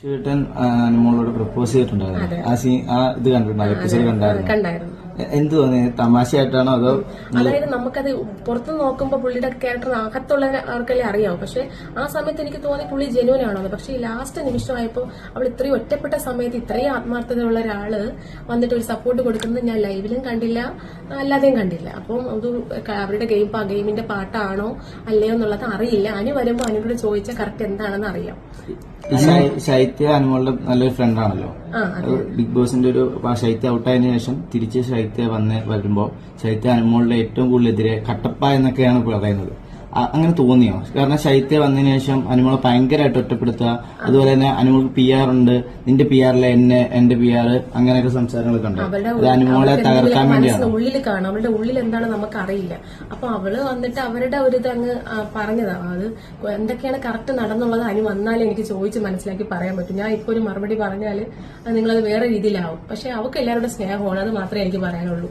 ചേട്ടൻ അനുമോളോട് പ്രപ്പോസ് ചെയ്തിട്ടുണ്ടായിരുന്നു. ആ ഇത് കണ്ടിട്ടുണ്ടായിരുന്നു, എപ്പിസോഡ് കണ്ടായിരുന്നു. എന്ത് തോന്നി? തമാശയായിട്ടാണോ അതോ? അതായത് നമുക്കത് പുറത്ത് നോക്കുമ്പോൾ പുള്ളിയുടെ ക്യാരക്ടർ അകത്തുള്ള ആർക്കല്ലേ അറിയാവും. പക്ഷെ ആ സമയത്ത് എനിക്ക് തോന്നി പുള്ളി ജെന്യൂൻ ആണോ. പക്ഷെ ഈ ലാസ്റ്റ് നിമിഷമായപ്പോൾ അവൾ ഇത്രയും ഒറ്റപ്പെട്ട സമയത്ത് ഇത്രയും ആത്മാർത്ഥതയുള്ള ഒരാള് വന്നിട്ട് ഒരു സപ്പോർട്ട് കൊടുക്കുന്നത് ഞാൻ ലൈവിലും കണ്ടില്ല, അല്ലാതെയും കണ്ടില്ല. അപ്പം അത് അവരുടെ ഗെയിമിന്റെ പാട്ടാണോ അല്ലയോ എന്നുള്ളത് അറിയില്ല. അനു വരുമ്പോൾ അനുവിനോട് ചോദിച്ചാൽ കറക്റ്റ് എന്താണെന്ന് അറിയാം. ശൈത്യ അനുമോളുടെ നല്ലൊരു ഫ്രണ്ടാണല്ലോ. ബിഗ് ബോസിന്റെ ഒരു ശൈത്യ ഔട്ടായതിനു ശേഷം തിരിച്ച് ശൈത്യ വരുമ്പോ ശൈത്യ അനുമോളുടെ ഏറ്റവും കൂടുതൽ എതിരെ കട്ടപ്പ എന്നൊക്കെയാണ് പറയുന്നത്. അങ്ങനെ തോന്നിയോ? കാരണം ശൈത്യ വന്നതിന് ശേഷം അനുമോളെ ഭയങ്കരമായിട്ട് ഒറ്റപ്പെടുത്തുക, അതുപോലെ തന്നെ അനുമോൾക്ക് PR ഉണ്ട്, നിന്റെ PR-ലെ എന്റെ PR, അങ്ങനെയൊക്കെ സംസാരങ്ങളൊക്കെ ഉണ്ട്. അത് അനുമോളെ തകർക്കാൻ വേണ്ടിയാണ്. ഉള്ളിൽ കാണാം, അവരുടെ ഉള്ളിൽ എന്താണ് നമുക്ക് അറിയില്ല. അപ്പൊ അവള് വന്നിട്ട് അവരുടെ ഒരു ഇത് അങ്ങ് പറഞ്ഞതാണ്. അത് എന്തൊക്കെയാണ് കറക്റ്റ് നടന്നുള്ളത് അനു വന്നാലും എനിക്ക് ചോദിച്ച് മനസ്സിലാക്കി പറയാൻ പറ്റും. ഞാൻ ഇപ്പൊ ഒരു മറുപടി പറഞ്ഞാല് നിങ്ങളത് വേറെ രീതിയിലാവും. പക്ഷെ അവർക്ക് എല്ലാവരുടെ സ്നേഹമാണ്, അത് മാത്രമേ എനിക്ക് പറയാനുള്ളൂ.